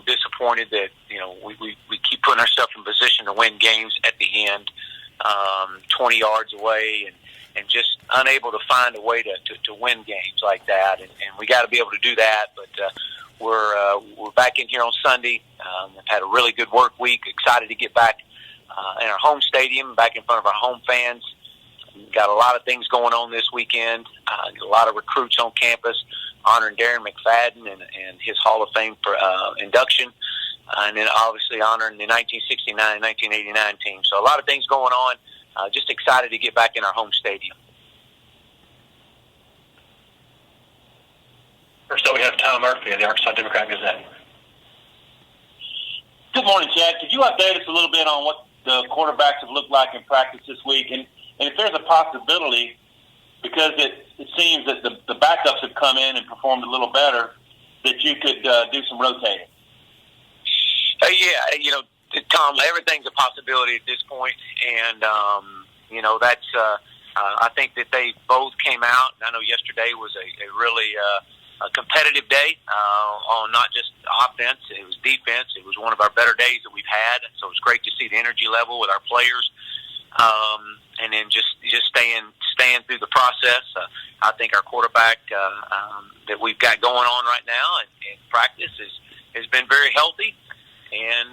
disappointed that, we keep putting ourselves in position to win games at the end, 20 yards away, and just unable to find a way to win games like that. And we got to be able to do that. But we're back in here on Sunday. We've had a really good work week. Excited to get back in our home stadium, back in front of our home fans. Got a lot of things going on this weekend. A lot of recruits on campus, honoring Darren McFadden and his Hall of Fame for induction. And then obviously honoring the 1969 and 1989 team. So a lot of things going on. Just excited to get back in our home stadium. First up, we have Tom Murphy of the Arkansas Democrat-Gazette. Good morning, Chad. Could you update us a little bit on what the quarterbacks have looked like in practice this week? And if there's a possibility, because it seems that the backups have come in and performed a little better, that you could do some rotating. Tom, everything's a possibility at this point, and that's. I think that they both came out. I know yesterday was a really a competitive day on not just offense; it was defense. It was one of our better days that we've had. So it was great to see the energy level with our players, and then just staying through the process. I think our quarterback that we've got going on right now in practice has been very healthy. And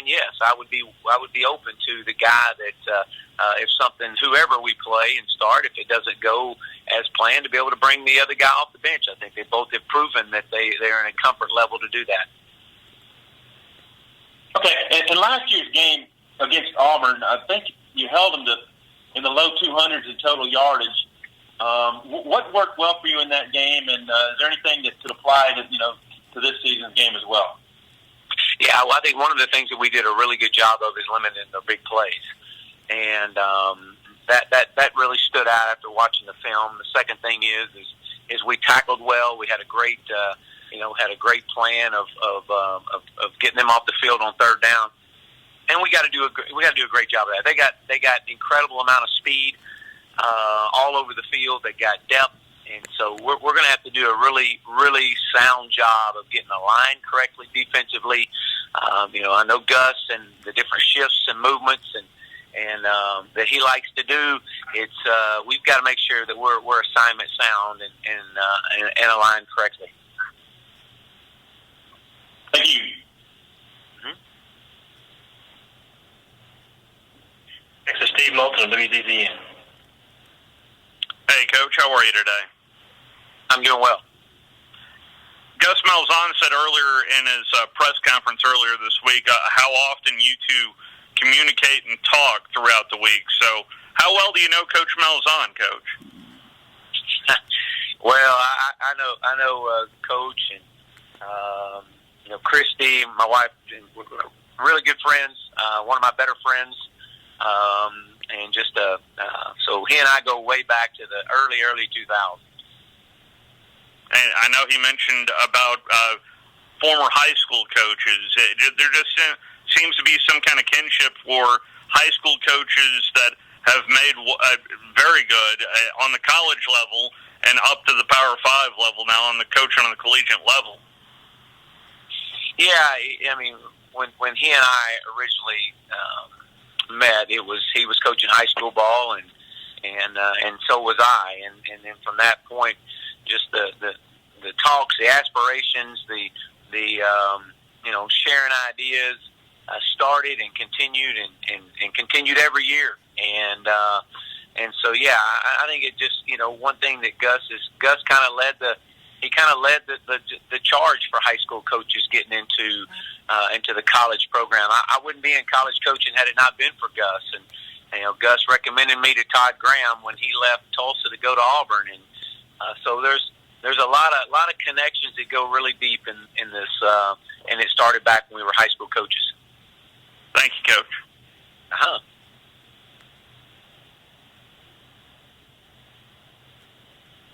yes, I would be open to the guy that if whoever we play and start, if it doesn't go as planned, to be able to bring the other guy off the bench. I think they both have proven that they're in a comfort level to do that. Okay, in last year's game against Auburn, I think you held them in the low 200s in total yardage. What worked well for you in that game, and is there anything that could apply to this season's game as well? Yeah, well, I think one of the things that we did a really good job of is limiting the big plays, and that really stood out after watching the film. The second thing is we tackled well. We had a great plan of getting them off the field on third down, and we got to do a great job of that. They got incredible amount of speed all over the field. They got depth. And so we're going to have to do a really, really sound job of getting the line correctly defensively. I know Gus and the different shifts and movements and that he likes to do. It's we've got to make sure that we're assignment sound and aligned correctly. Thank you. Mm-hmm. Next is Steve Moulton of WZZN. Hey, Coach, how are you today? I'm doing well. Gus Malzahn said earlier in his press conference earlier this week how often you two communicate and talk throughout the week. So how well do you know Coach Malzahn, Coach? Well, I know Coach and Christy, my wife, we're really good friends. One of my better friends, and just so he and I go way back to the early 2000s. And I know he mentioned about former high school coaches. There just seems to be some kind of kinship for high school coaches that have made very good on the college level and up to the Power 5 level now on the coaching on the collegiate level. Yeah, I mean, when he and I originally met, he was coaching high school ball, and so was I, and then from that point, just the talks, the aspirations, the sharing ideas started and continued and continued every year, and so yeah, I think it just one thing that Gus kind of led the charge for high school coaches getting into the college program. I wouldn't be in college coaching had it not been for Gus, and Gus recommended me to Todd Graham when he left Tulsa to go to Auburn, and so there's a lot of connections that go really deep in this, and it started back when we were high school coaches. Thank you, Coach. Uh-huh.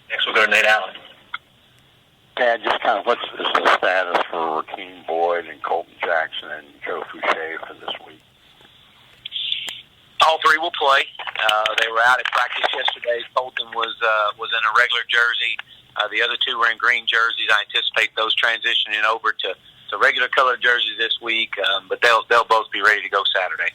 Next we'll go to Nate Allen. Dad, just kind of what's the status for Rakeem Boyd and Colton Jackson and Joe Fouché for this week? All three will play. They were out at practice yesterday. Colton was in a regular jersey. The other two were in green jerseys. I anticipate those transitioning over to the regular color jerseys this week, but they'll both be ready to go Saturday.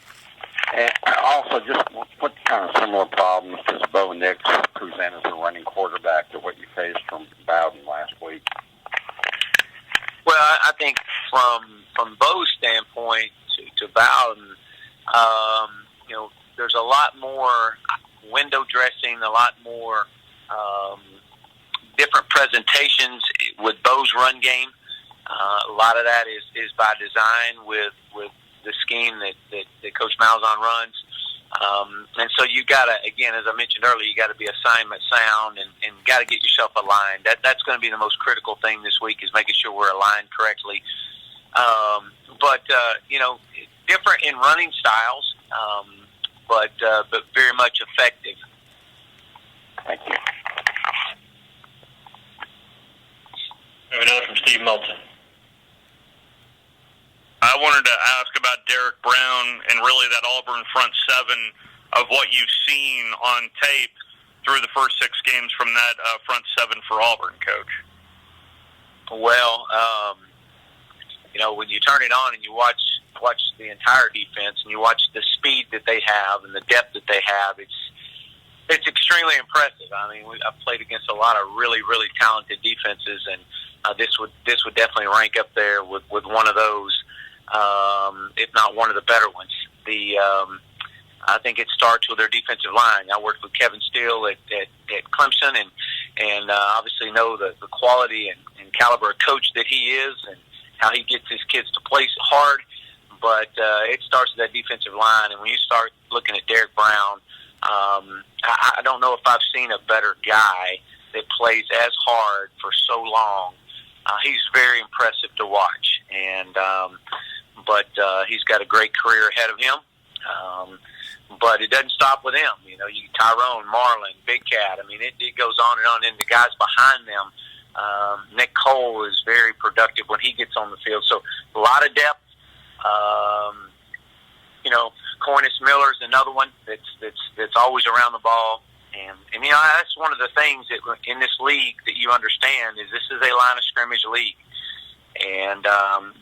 And also, just what kind of similar problems does Bo Nix present as a running quarterback to what you faced from Bowden last week? Well, I think from Bo's standpoint to Bowden, there's a lot more window dressing, a lot more different presentations with Bo's run game. A lot of that is by design with the scheme that Coach Malzahn runs. And so you got to, again, as I mentioned earlier, you got to be assignment sound and got to get yourself aligned. That's going to be the most critical thing this week, is making sure we're aligned correctly. But different in running styles, but very much effective. Thank you. We have another from Steve Moulton. I wanted to ask about Derek Brown and really that Auburn front seven, of what you've seen on tape through the first 6 games from that front seven for Auburn, Coach. Well, when you turn it on and you watch the entire defense and you watch the speed that they have and the depth that they have, it's extremely impressive. I mean, I've played against a lot of really, really talented defenses, and this would definitely rank up there with one of those, if not one of the better ones. I think it starts with their defensive line. I worked with Kevin Steele at Clemson, and obviously know the quality and caliber of coach that he is, and how he gets his kids to play hard. But it starts with that defensive line, and when you start looking at Derek Brown, I don't know if I've seen a better guy that plays as hard for so long. He's very impressive to watch, but he's got a great career ahead of him. But it doesn't stop with him. You Tyrone, Marlon, Big Cat. I mean, it goes on and on. And the guys behind them, Nick Cole is very productive when he gets on the field. So a lot of depth. Cornish Miller is another one that's always around the ball. And that's one of the things that in this league that you understand is this is a line of scrimmage league. And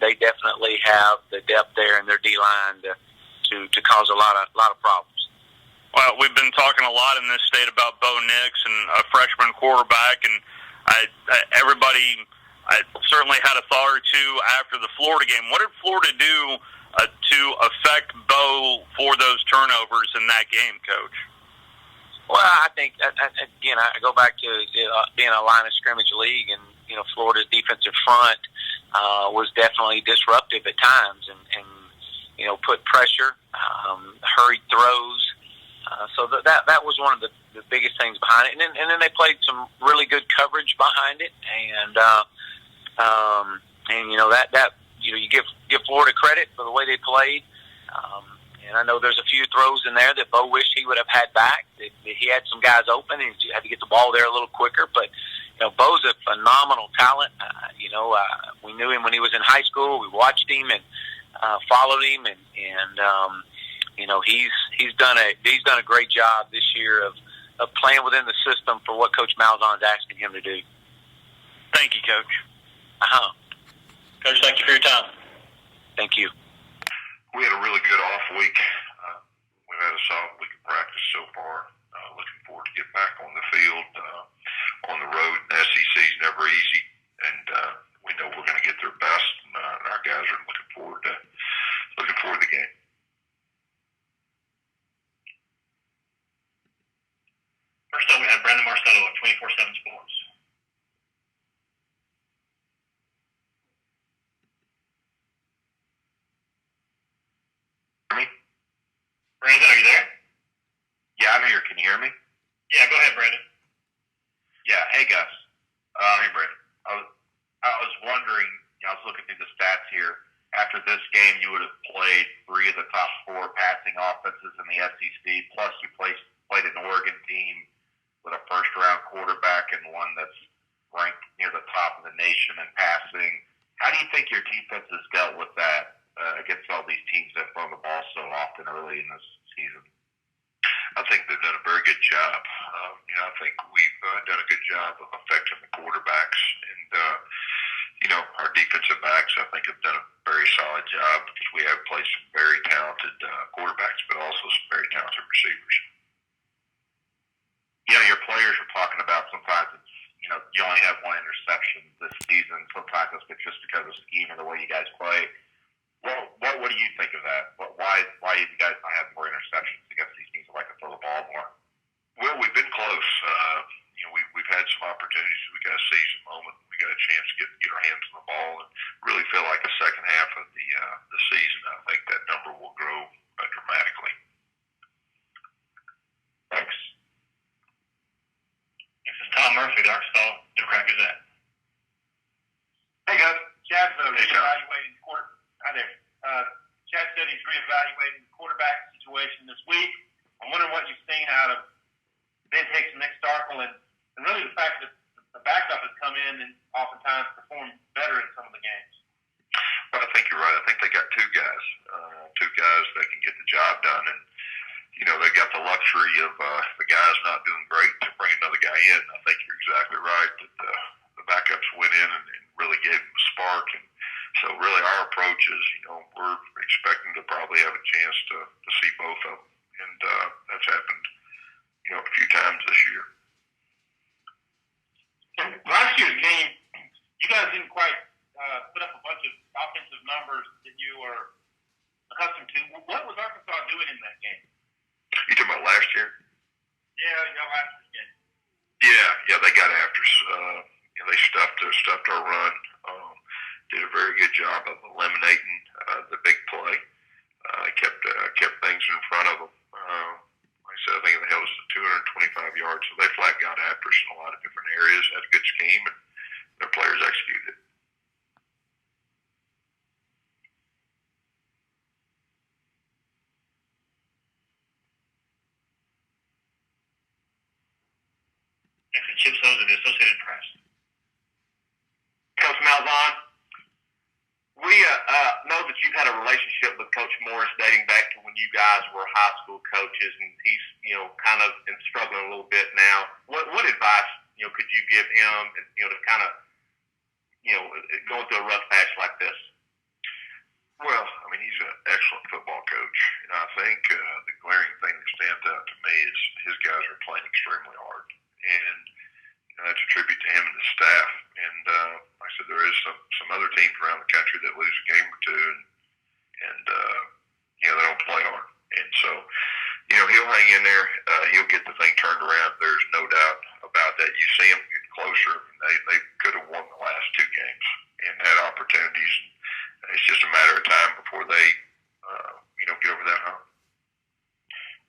they definitely have the depth there in their D-line to cause a lot of problems. Well, we've been talking a lot in this state about Bo Nix and a freshman quarterback, and everybody certainly had a thought or two after the Florida game. What did Florida do to affect Bo for those turnovers in that game, Coach? Well, I think, again, I go back to being a line of scrimmage league, and, Florida's defensive front was definitely disruptive at times and put pressure, hurried throws. So that was one of the biggest things behind it. And then they played some really good coverage behind it. And you give Florida credit for the way they played. And I know there's a few throws in there that Bo wished he would have had back. That he had some guys open and he had to get the ball there a little quicker. But, Bo's a phenomenal talent. We knew him when he was in high school. We watched him and followed him. And he's done a great job this year of playing within the system for what Coach Malzahn's asking him to do. Thank you, Coach. Coach, thank you for your time. Thank you. We had a really good off week. We've had a solid week of practice so far. Looking forward to get back on the field, on the road. The SEC is never easy, and we know we're going to get their best. And our guys are looking forward to the game. First up, we have Brandon Marcello at 24/7 Sports. Brandon, are you there? Yeah, I'm here. Can you hear me? Yeah, go ahead, Brandon. Yeah. Hey, Gus. Hey, Brandon. I was wondering, I was looking through the stats here. After this game, you would have played 3 of the top 4 passing offenses in the SEC, plus you played an Oregon team with a first-round quarterback and one that's ranked near the top of the nation in passing. How do you think your defense has dealt with that against all these teams that throw the ball so often early in this season? I think they've done a very good job. I think we've done a good job of affecting the quarterbacks. And, our defensive backs, I think, have done a very solid job because we have played some very talented quarterbacks, but also some very talented receivers. Your players are talking about sometimes it's, you only have one interception this season. Sometimes it's just because of scheme or the way you guys play. What do you think of that? Why you guys not have more interceptions against these teams that like to throw the ball more? Well, we've been close. We've had some opportunities. We got to seize the moment. We got a chance to get our hands on the ball and really feel like the second half of the season, I think that number will grow dramatically. Thanks. This is Tom Murphy, the Arkansas Democrat Gazette. Hey, guys. Chad's Hey, Tom. reevaluating the quarter. Hi there. Chad said he's reevaluating the quarterback situation this week. I'm wondering what you've seen out of Ben Hicks and Nick Starkel, and really the fact that the backup has come in and oftentimes performed better in some of the games. Well, I think you're right. I think they got two guys that can get the job done, and they got the luxury of the guys not doing great to bring another guy in. I think you're exactly right that the backups went in and really gave them a spark, and so really our approach is, we're expecting to probably have a chance to see both of them, and that's happened, a few times this year. Last year's game, you guys didn't quite put up a bunch of offensive numbers that you were accustomed to. What was Arkansas doing in that game? You talking about last year? Yeah, last year's game. Yeah, they got after us. They stuffed our run. Did a very good job of eliminating the big play. Kept things in front of them. Like I said, I think they held us to 225 yards, so they flat got after us in a lot of different areas. Had a good scheme, and their players executed it. Next is Chip Souza, the Associated Press. Coach Malzahn, we know that you've had a relationship with Coach Morris dating back to when you guys were high school coaches, and he's kind of been struggling a little bit now. What advice could you give him, to kind of going through a rough patch like this? Well, he's an excellent football coach, and I think the glaring thing that stands out to me is his guys are playing extremely hard, and that's a tribute to him and the staff. And like I said, there is some other teams around the country that lose a game or two, and they don't play hard. And so, he'll hang in there. He'll get the thing turned around. There's no doubt about that. You see them get closer. They could have won the last two games and had opportunities. It's just a matter of time before they, get over that hump.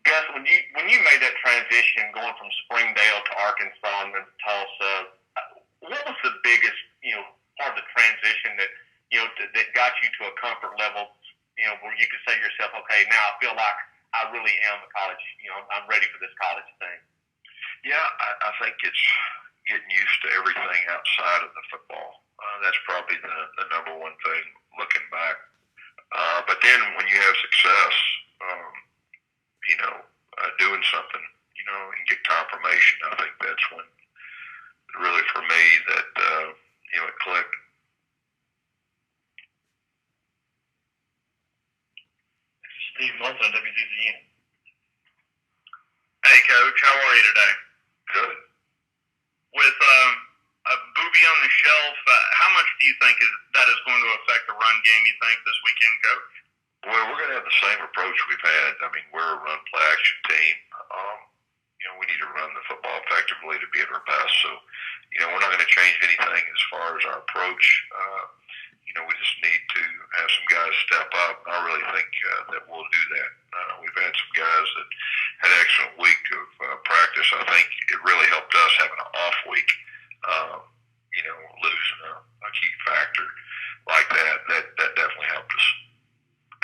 Gus, when you made that transition going from Springdale to Arkansas and then to Tulsa, what was the biggest, part of the transition that, that got you to a comfort level, where you could say to yourself, okay, now I feel like I really am a college, I'm ready for this college thing? Yeah, I think it's getting used to everything outside of the football. That's probably the number one thing looking back. But then when you have success, doing something, and get confirmation, I think that's when really for me that, it clicked. Steve Malzahn, WZZN. Hey, Coach, how are you today? Good. With a Booby on the shelf, how much do you think that is going to affect the run game, you think, this weekend, Coach? Well, we're going to have the same approach we've had. We're a run play action team. We need to run the football effectively to be at our best. So, we're not going to change anything as far as our approach. We just need to have some guys step up. I really think that we'll do that. We've had some guys that had an excellent week of practice. I think it really helped us having an off week. Losing a key factor like that definitely helped us.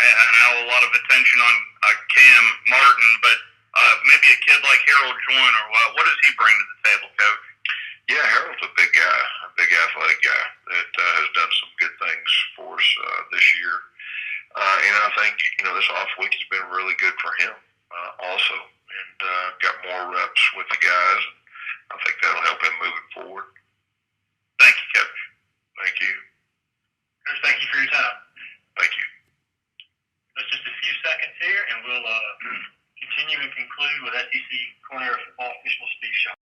And I know a lot of attention on Cam Martin, but maybe a kid like Harold Joyner, what does he bring to the table, Coach? Yeah, Harold's a big guy, a big athletic guy that has done some good things for us this year. And I think, this off week has been really good for him also, and got more reps with the guys. I think that'll help him moving forward. Thank you, Coach. Thank you. will continue and conclude with SEC Corner football official Steve Shaw.